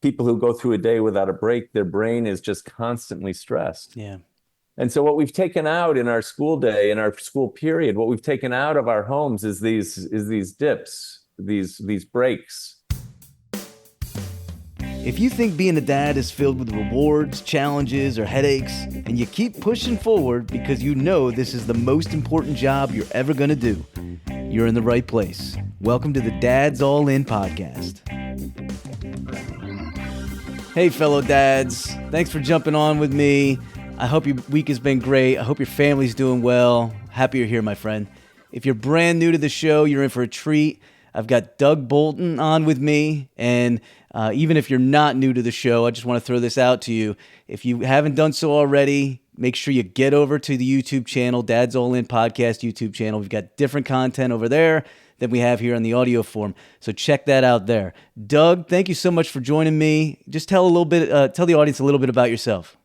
people who go through a day without a break, their brain is just constantly stressed. Yeah. And so what we've taken out in our school day, in our school period, what we've taken out of our homes is these dips, these breaks. If you think being a dad is filled with rewards, challenges, or headaches, and you keep pushing forward because you know this is the most important job you're ever going to do, you're in the right place. Welcome to the Dad's All In podcast. Hey, fellow dads. Thanks for jumping on with me. I hope your week has been great. I hope your family's doing well. Happy you're here, my friend. If you're brand new to the show, you're in for a treat. I've got Doug Bolton on with me, and even if you're not new to the show, I just want to throw this out to you. If you haven't done so already, make sure you get over to the YouTube channel, Dad's All In Podcast YouTube channel. We've got different content over there than we have here on the audio form, so check that out there. Doug, thank you so much for joining me. Just tell the audience a little bit about yourself.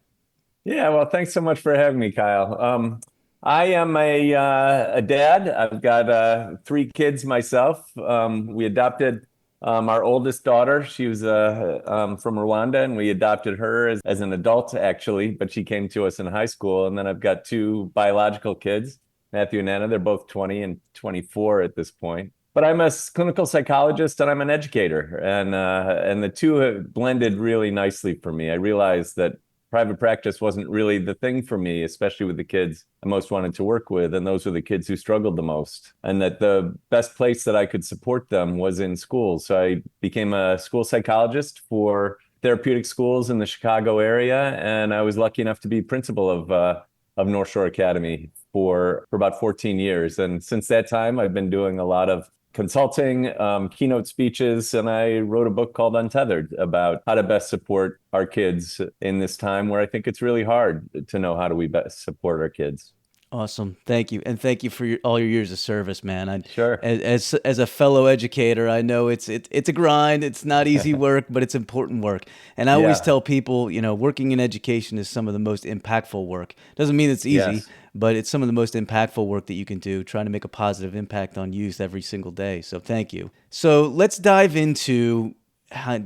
Yeah, well, thanks so much for having me, Kyle. I am a dad. I've got 3 kids myself. We adopted our oldest daughter. She was from Rwanda, and we adopted her as an adult, actually, but she came to us in high school. And then I've got 2 biological kids, Matthew and Anna. They're both 20 and 24 at this point. But I'm a clinical psychologist and I'm an educator, and the two have blended really nicely for me. I realized that private practice wasn't really the thing for me, especially with the kids I most wanted to work with. And those were the kids who struggled the most. And that the best place that I could support them was in schools. So I became a school psychologist for therapeutic schools in the Chicago area. And I was lucky enough to be principal of North Shore Academy for about 14 years. And since that time, I've been doing a lot of consulting, keynote speeches, and I wrote a book called Untethered about how to best support our kids in this time where I think it's really hard to know how do we best support our kids. Awesome. Thank you. And thank you for all your years of service, man. Sure. As a fellow educator, I know it's a grind. It's not easy work, but it's important work. And I always Yeah. tell people, working in education is some of the most impactful work. Doesn't mean it's easy, Yes. but it's some of the most impactful work that you can do, trying to make a positive impact on youth every single day. So thank you. So let's dive into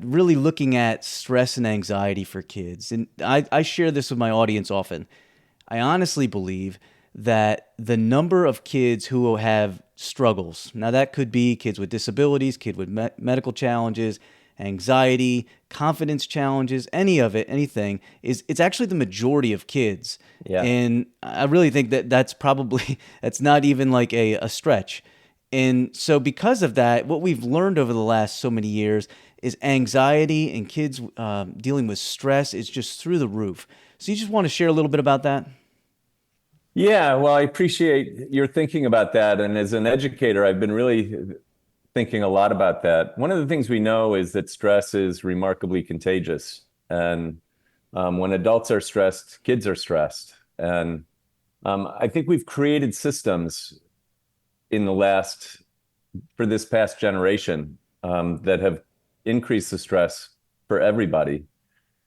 really looking at stress and anxiety for kids. And I share this with my audience often. I honestly believe that the number of kids who will have struggles, now that could be kids with disabilities, kids with medical challenges, anxiety, confidence challenges, anything, it's actually the majority of kids. Yeah. And I really think that that's not even like a stretch. And so because of that, what we've learned over the last so many years is anxiety and kids dealing with stress is just through the roof. So you just want to share a little bit about that? Yeah, well, I appreciate your thinking about that. And as an educator, I've been really thinking a lot about that. One of the things we know is that stress is remarkably contagious. And when adults are stressed, kids are stressed. And I think we've created systems for this past generation that have increased the stress for everybody.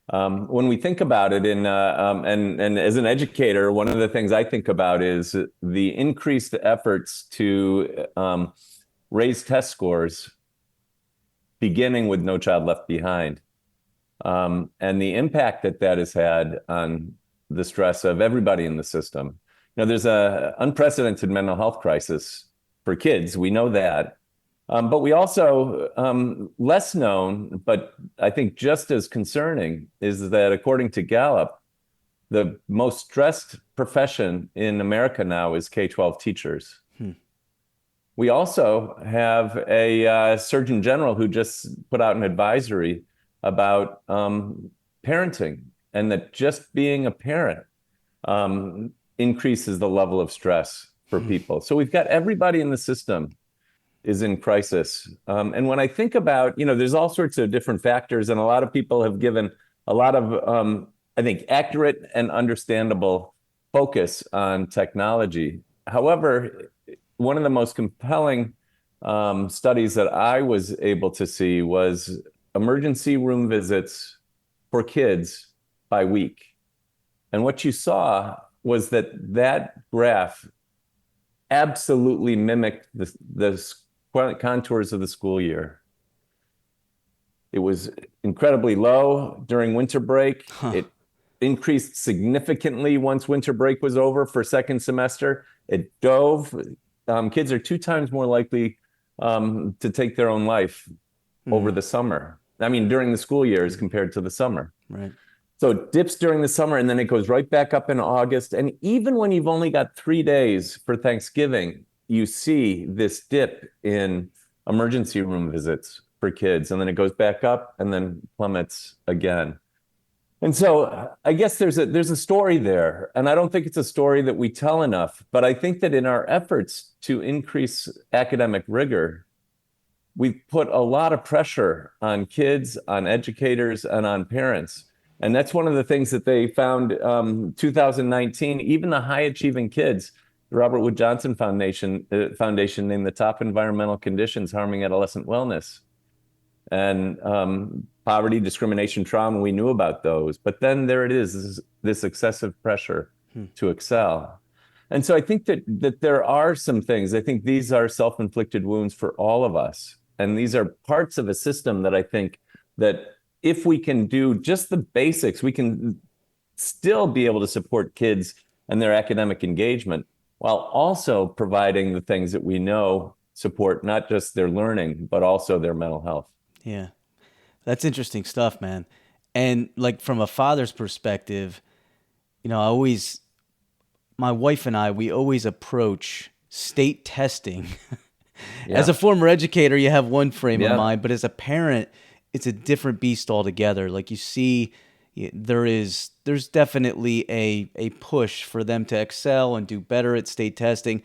When we think about it, and as an educator, one of the things I think about is the increased efforts to raise test scores, beginning with No Child Left Behind, and the impact that has had on the stress of everybody in the system. There's an unprecedented mental health crisis for kids. We know that. But we also, less known, but I think just as concerning, is that according to Gallup, the most stressed profession in America now is K-12 teachers. We also have a Surgeon General who just put out an advisory about parenting, and that just being a parent increases the level of stress for people. So we've got everybody in the system is in crisis. And when I think about, there's all sorts of different factors, and a lot of people have given a lot of, I think, accurate and understandable focus on technology. However, one of the most compelling studies that I was able to see was emergency room visits for kids by week. And what you saw was that graph absolutely mimicked the contours of the school year. It was incredibly low during winter break. Huh. It increased significantly once winter break was over for second semester. It dove. Kids are 2 times more likely to take their own life over Hmm. the summer. I mean, during the school years compared to the summer. Right. So it dips during the summer and then it goes right back up in August. And even when you've only got 3 days for Thanksgiving, you see this dip in emergency room visits for kids. And then it goes back up and then plummets again. And so I guess there's a story there. And I don't think it's a story that we tell enough, but I think that in our efforts to increase academic rigor, we put a lot of pressure on kids, on educators, and on parents. And that's one of the things that they found 2019, even the high achieving kids, the Robert Wood Johnson Foundation named the top environmental conditions harming adolescent wellness. And poverty, discrimination, trauma, we knew about those. But then there it is, this excessive pressure to excel. And so I think that there are some things. I think these are self-inflicted wounds for all of us. And these are parts of a system that I think that if we can do just the basics, we can still be able to support kids and their academic engagement while also providing the things that we know support not just their learning, but also their mental health. Yeah. That's interesting stuff, man. And like from a father's perspective, my wife and I, we always approach state testing. As a Yeah. former educator, you have one frame of Yeah. mind, but as a parent, it's a different beast altogether. Like you see, there's definitely a push for them to excel and do better at state testing.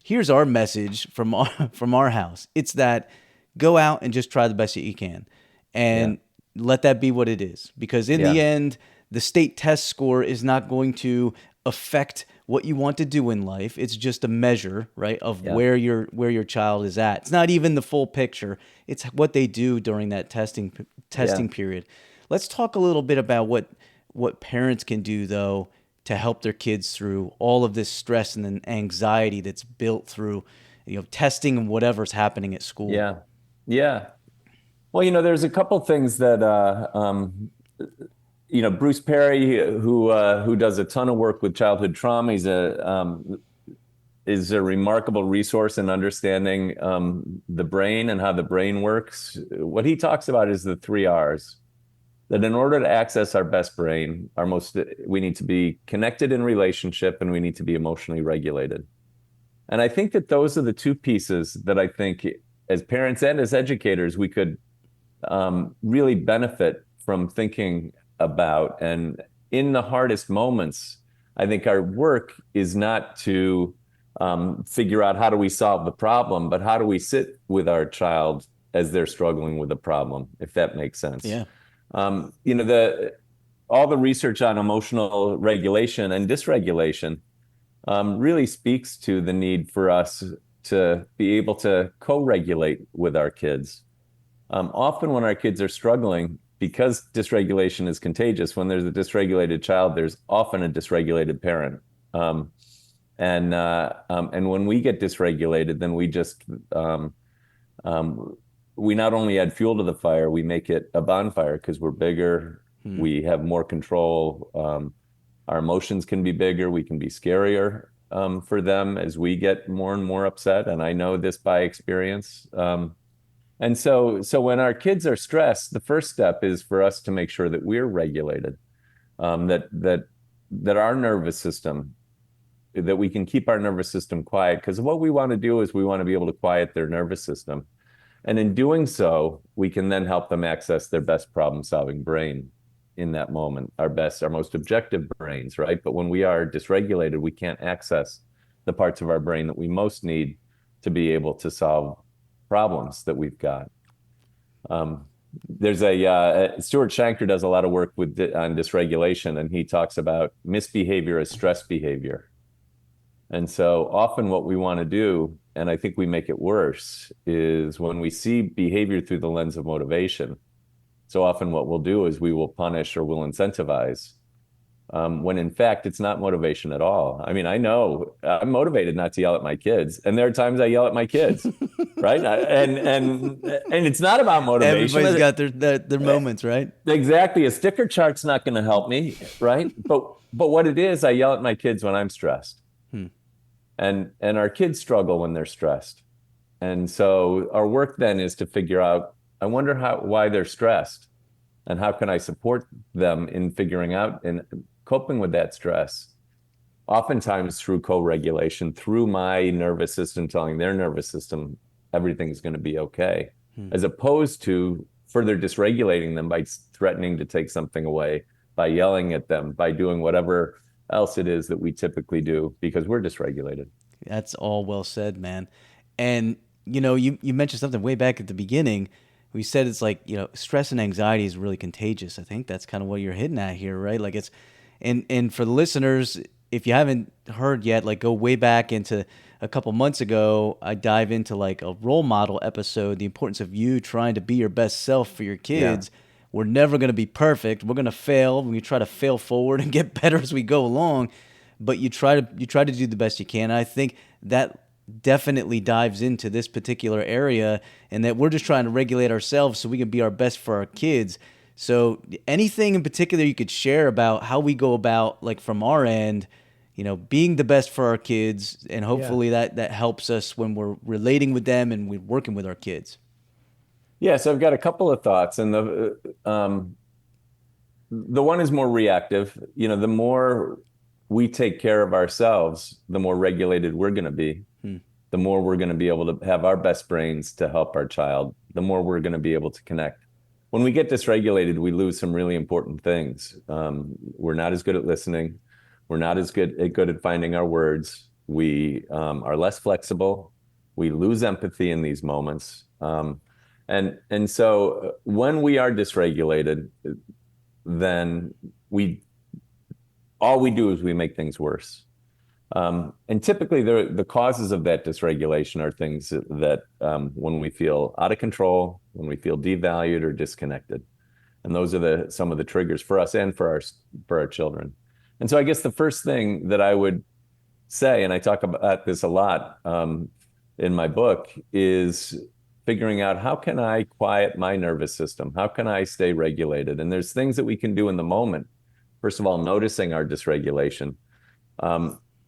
Here's our message from our house. It's that go out and just try the best that you can, Yeah. and let that be what it is. Because in the Yeah. end, the state test score is not going to affect what you want to do in life. It's just a measure, right, of Yeah. where your child is at. It's not even the full picture. It's what they do during that testing Yeah. period. Let's talk a little bit about what parents can do though to help their kids through all of this stress and anxiety that's built through testing and whatever's happening at school. Yeah. Yeah. Well, there's a couple things that Bruce Perry, who does a ton of work with childhood trauma, is a remarkable resource in understanding the brain and how the brain works. What he talks about is the 3 R's. That in order to access our best brain, we need to be connected in relationship and we need to be emotionally regulated. And I think that those are the two pieces that I think as parents and as educators, we could really benefit from thinking about. And in the hardest moments, I think our work is not to figure out how do we solve the problem, but how do we sit with our child as they're struggling with the problem, if that makes sense. Yeah. All the research on emotional regulation and dysregulation really speaks to the need for us to be able to co-regulate with our kids. Often when our kids are struggling, because dysregulation is contagious, when there's a dysregulated child, there's often a dysregulated parent. And when we get dysregulated, then we not only add fuel to the fire, we make it a bonfire because we're bigger, we have more control, our emotions can be bigger, we can be scarier for them as we get more and more upset. And I know this by experience. And so when our kids are stressed, the first step is for us to make sure that we're regulated, that our nervous system, that we can keep our nervous system quiet. Because what we want to do is we want to be able to quiet their nervous system. And in doing so, we can then help them access their best problem-solving brain in that moment, our most objective brains, right? But when we are dysregulated, we can't access the parts of our brain that we most need to be able to solve problems that we've got. There's Stuart Shanker does a lot of work on dysregulation, and he talks about misbehavior as stress behavior. And so often what we want to do, and I think we make it worse, is when we see behavior through the lens of motivation. So often what we'll do is we will punish or we'll incentivize when in fact it's not motivation at all. I mean, I know I'm motivated not to yell at my kids, and there are times I yell at my kids, right? And it's not about motivation. Everybody's got their moments, right? Exactly. A sticker chart's not going to help me, right? But what it is, I yell at my kids when I'm stressed. Hmm. And our kids struggle when they're stressed. And so our work then is to figure out, I wonder why they're stressed, and how can I support them in figuring out and coping with that stress. Oftentimes through co-regulation, through my nervous system telling their nervous system everything's going to be okay, as opposed to further dysregulating them by threatening to take something away, by yelling at them, by doing whatever else it is that we typically do because we're dysregulated. That's all well said, man. And you mentioned something way back at the beginning. We said it's like, stress and anxiety is really contagious. I think that's kind of what you're hitting at here, right? Like and for the listeners, if you haven't heard yet, like go way back into a couple months ago, I dive into like a role model episode, the importance of you trying to be your best self for your kids. Yeah. We're never going to be perfect. We're going to fail. We try to fail forward and get better as we go along, but you try to do the best you can. And I think that definitely dives into this particular area, and that we're just trying to regulate ourselves so we can be our best for our kids. So anything in particular you could share about how we go about, like from our end, being the best for our kids, and hopefully that helps us when we're relating with them and we're working with our kids. Yeah, so I've got a couple of thoughts, and the one is more reactive. The more we take care of ourselves, the more regulated we're going to be. The more we're going to be able to have our best brains to help our child, the more we're going to be able to connect. When we get dysregulated, we lose some really important things. We're not as good at listening. We're not as good at finding our words. We are less flexible. We lose empathy in these moments. And so when we are dysregulated, then all we do is we make things worse. And typically the causes of that dysregulation are things that when we feel out of control, when we feel devalued or disconnected. And those are some of the triggers for us and for our children. And so I guess the first thing that I would say, and I talk about this a lot in my book, is figuring out, how can I quiet my nervous system? How can I stay regulated? And there's things that we can do in the moment. First of all, noticing our dysregulation.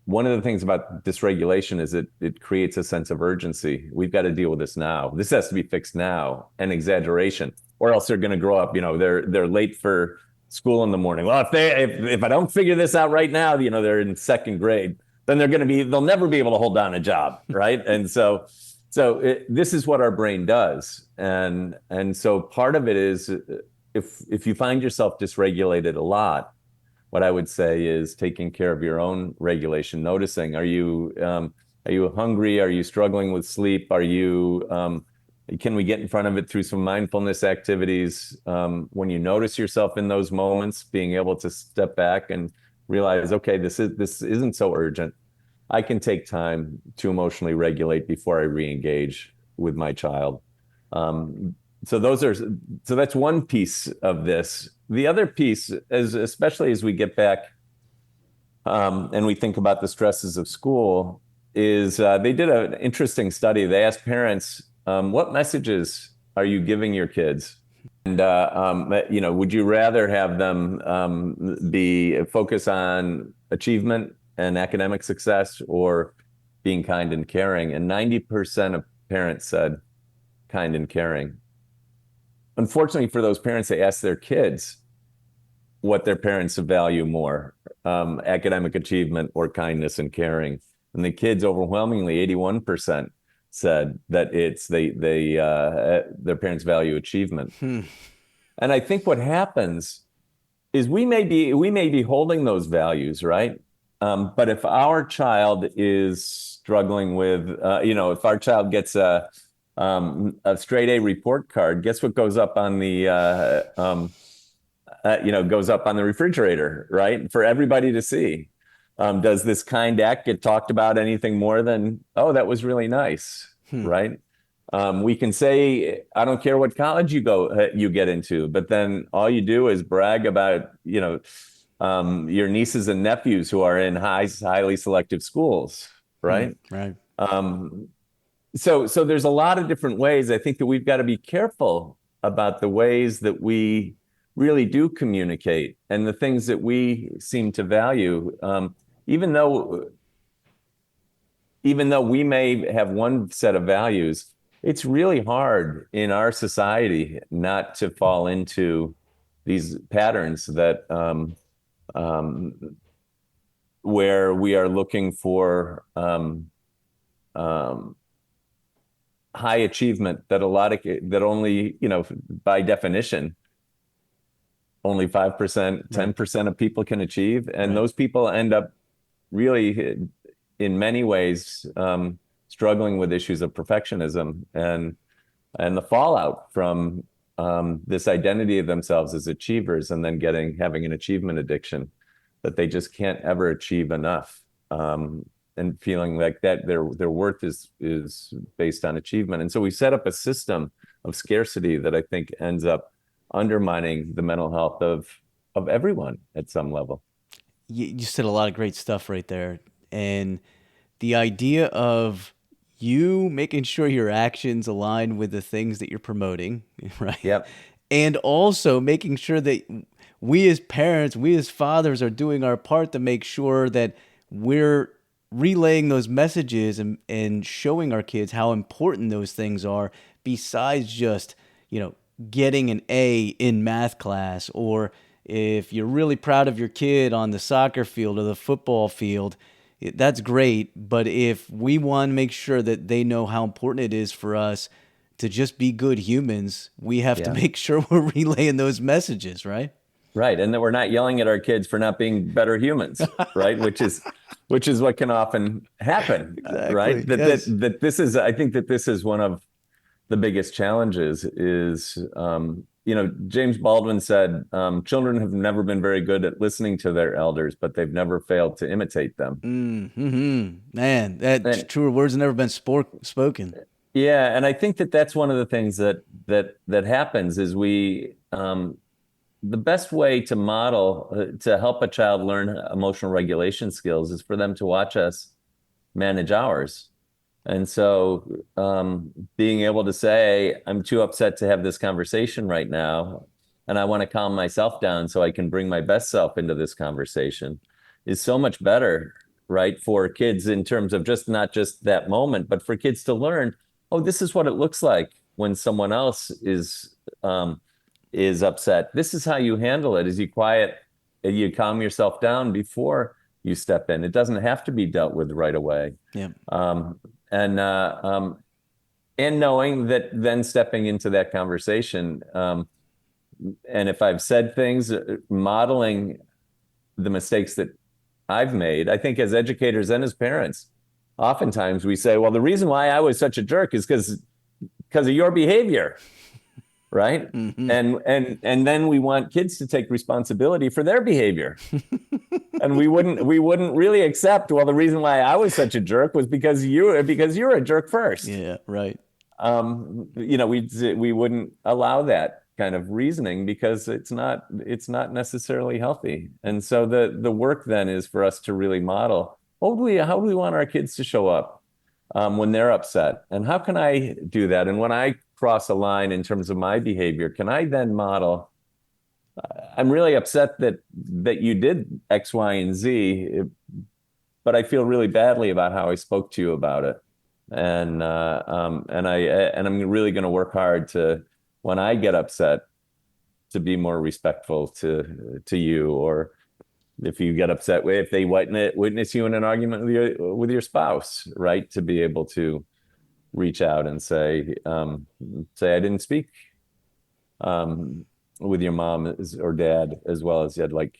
One of the things about dysregulation is it creates a sense of urgency. We've got to deal with this now. This has to be fixed now, and exaggeration, or else they're going to grow up. They're late for school in the morning. Well, if I don't figure this out right now, they're in second grade, then they'll never be able to hold down a job, right? And so this is what our brain does, and so part of it is if you find yourself dysregulated a lot, what I would say is taking care of your own regulation, noticing, are you hungry? Are you struggling with sleep? Can we get in front of it through some mindfulness activities? When you notice yourself in those moments, being able to step back and realize, okay, this isn't so urgent. I can take time to emotionally regulate before I re-engage with my child. So that's one piece of this. The other piece, especially as we get back and we think about the stresses of school, is they did an interesting study. They asked parents, what messages are you giving your kids? And, would you rather have them be focus on achievement and academic success, or being kind and caring? And 90% of parents said kind and caring. Unfortunately for those parents, they asked their kids what their parents value more, academic achievement or kindness and caring. And the kids overwhelmingly, 81%, said that their parents value achievement. And I think what happens is we may be holding those values, right? But if our child is struggling with, if our child gets a straight A report card, guess what goes up on the refrigerator, right? For everybody to see. Does this kind act get talked about anything more than, oh, that was really nice, right? We can say, I don't care what college you get into, but then all you do is brag about, your nieces and nephews who are in highly selective schools, right? Right. Um, so there's a lot of different ways. I think that we've got to be careful about the ways that we really do communicate and the things that we seem to value. Even though even though we may have one set of values, it's really hard in our society not to fall into these patterns that um, where we are looking for um, high achievement that that only, by definition, only 5%, Right. 10% of people can achieve. And Right. those people end up really, in many ways, struggling with issues of perfectionism and the fallout from this identity of themselves as achievers, and then having an achievement addiction that they just can't ever achieve enough, and feeling like that their worth is based on achievement. And so we set up a system of scarcity that I think ends up undermining the mental health of everyone at some level. You said a lot of great stuff right there. And the idea of you making sure your actions align with the things that you're promoting, right? Yep. And also making sure that we as parents, we as fathers are doing our part to make sure that we're relaying those messages and showing our kids how important those things are, besides just, getting an A in math class, or if you're really proud of your kid on the soccer field or the football field, that's great. But if we want to make sure that they know how important it is for us to just be good humans, we have to Yeah. make sure we're relaying those messages, right? Right. And that we're not yelling at our kids for not being better humans, right? Which is what can often happen, right? Exactly. That that Yes. that this is I think that this is one of the biggest challenges is, James Baldwin said, children have never been very good at listening to their elders, but they've never failed to imitate them. Mm-hmm. Man, that's And truer words have never been spoken. yeah, and I think that that's one of the things that happens is the best way to model, to help a child learn emotional regulation skills is for them to watch us manage ours. And so, being able to say, I'm too upset to have this conversation right now, and I want to calm myself down so I can bring my best self into this conversation, is so much better, right, for kids in terms of just not just that moment, but for kids to learn, oh, this is what it looks like when someone else is upset. This is how you handle it: is you calm yourself down before you step in. It doesn't have to be dealt with right away. Yeah. Um, and uh, um, and knowing that, then stepping into that conversation, and if I've said things, modeling the mistakes that I've made. I think as educators and as parents, oftentimes we say, well, the reason why I was such a jerk is because of your behavior, right? Mm-hmm. And then we want kids to take responsibility for their behavior. And we wouldn't really accept, well, the reason why I was such a jerk was because you're a jerk first. Yeah, right. We wouldn't allow that kind of reasoning because it's not necessarily healthy. And so the work then is for us to really model, how do we want our kids to show up when they're upset, and how can I do that? And when I cross a line in terms of my behavior, can I then model, I'm really upset that you did X, Y, and Z, but I feel really badly about how I spoke to you about it. And I'm really going to work hard to, when I get upset, to be more respectful to you, or if you get upset, if they witness you in an argument with your spouse, right, to be able to reach out and say I didn't speak with your mom or dad as well as you'd like,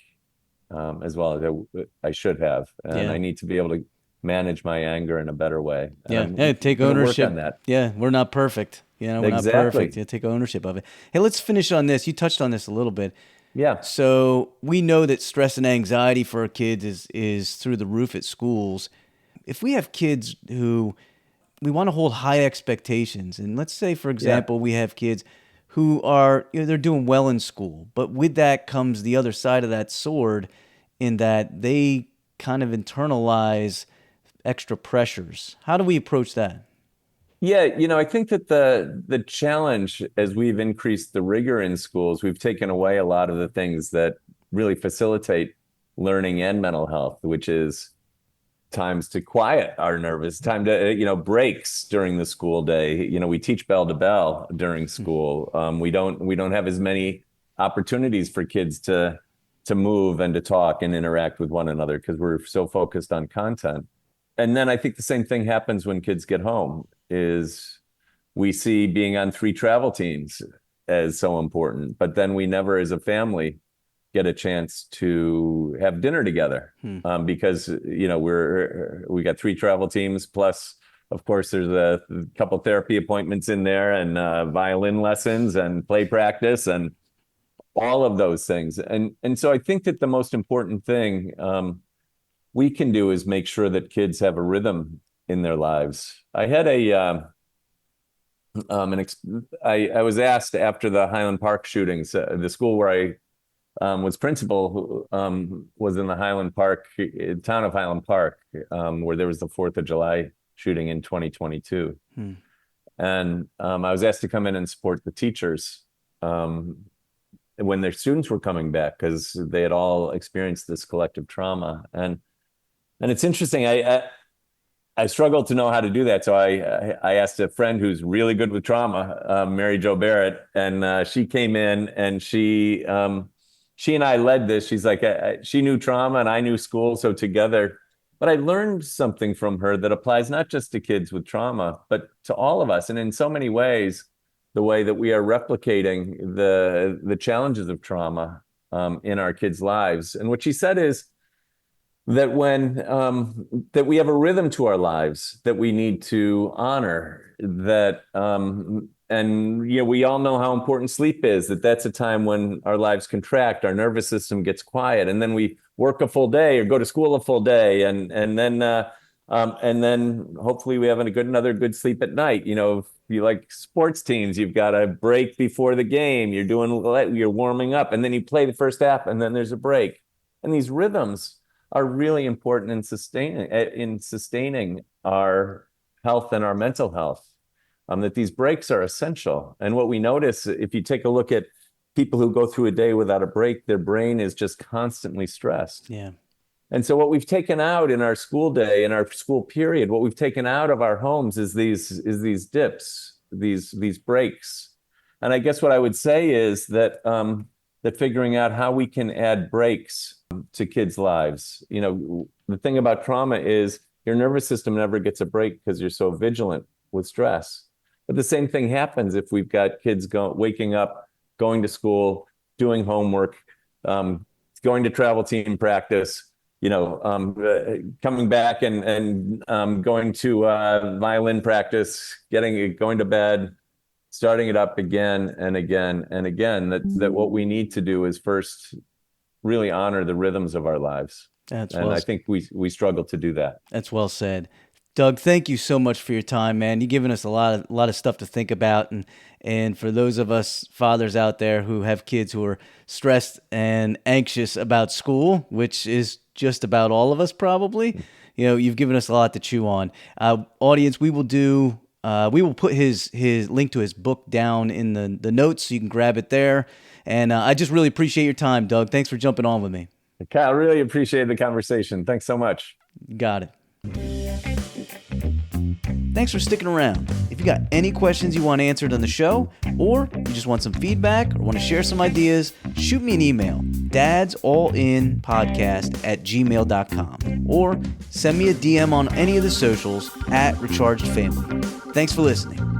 as well as I should have, and Yeah. I need to be able to manage my anger in a better way. And Yeah. I'm Hey, take gonna work ownership. on that. Yeah, we're not perfect. We're not Exactly. perfect. Yeah, take ownership of it. Hey, let's finish on this. You touched on this a little bit. Yeah. So we know that stress and anxiety for our kids is through the roof at schools. If we have kids who we want to hold high expectations, and let's say, for example, we have kids who are, they're doing well in school, but with that comes the other side of that sword in that they kind of internalize extra pressures. How do we approach that? Yeah, I think that the challenge as we've increased the rigor in schools, we've taken away a lot of the things that really facilitate learning and mental health, which is times to quiet our nervous, time to, breaks during the school day. We teach bell to bell during school. We don't have as many opportunities for kids to move and to talk and interact with one another because we're so focused on content. And then I think the same thing happens when kids get home, is we see being on 3 travel teams as so important, but then we never as a family get a chance to have dinner together because we got 3 travel teams plus, of course, there's a couple therapy appointments in there and violin lessons and play practice and all of those things. And so I think that the most important thing we can do is make sure that kids have a rhythm in their lives. I had I was asked after the Highland Park shootings, the school where I was principal, was in the Highland Park, town of Highland Park, where there was the 4th of July shooting in 2022. And I was asked to come in and support the teachers when their students were coming back because they had all experienced this collective trauma. And it's interesting. I struggled to know how to do that, so I asked a friend who's really good with trauma, Mary Jo Barrett, and she came in and she and I led this. She's like, she knew trauma and I knew school, so together. But I learned something from her that applies not just to kids with trauma, but to all of us. And in so many ways, the way that we are replicating the challenges of trauma in our kids' lives. And what she said is that that we have a rhythm to our lives that we need to honor, that we all know how important sleep is, that's a time when our lives contract, our nervous system gets quiet, and then we work a full day or go to school a full day, and then hopefully we have another good sleep at night. If you like sports teams, you've got a break before the game, you're warming up, and then you play the first half, and then there's a break. And these rhythms are really important in sustaining our health and our mental health, that these breaks are essential. And what we notice, if you take a look at people who go through a day without a break, their brain is just constantly stressed. Yeah. And so what we've taken out in our school day, in our school period, what we've taken out of our homes is these dips, these breaks. And I guess what I would say is that figuring out how we can add breaks to kids' lives. The thing about trauma is your nervous system never gets a break because you're so vigilant with stress. But the same thing happens if we've got kids waking up, going to school, doing homework, going to travel team practice, coming back and going to violin practice, going to bed, starting it up again and again and again. That what we need to do is first really honor the rhythms of our lives. I think we struggle to do that. That's well said. Doug, thank you so much for your time, man. You've given us a lot of stuff to think about. And for those of us fathers out there who have kids who are stressed and anxious about school, which is just about all of us probably, you've given us a lot to chew on. Audience, we will put his link to his book down in the notes so you can grab it there. And I just really appreciate your time, Doug. Thanks for jumping on with me. Kyle, really appreciate the conversation. Thanks so much. Got it. Thanks for sticking around. If you got any questions you want answered on the show, or you just want some feedback or want to share some ideas, shoot me an email, dadsallinpodcast@gmail.com, or send me a DM on any of the socials @RechargedFamily. Thanks for listening.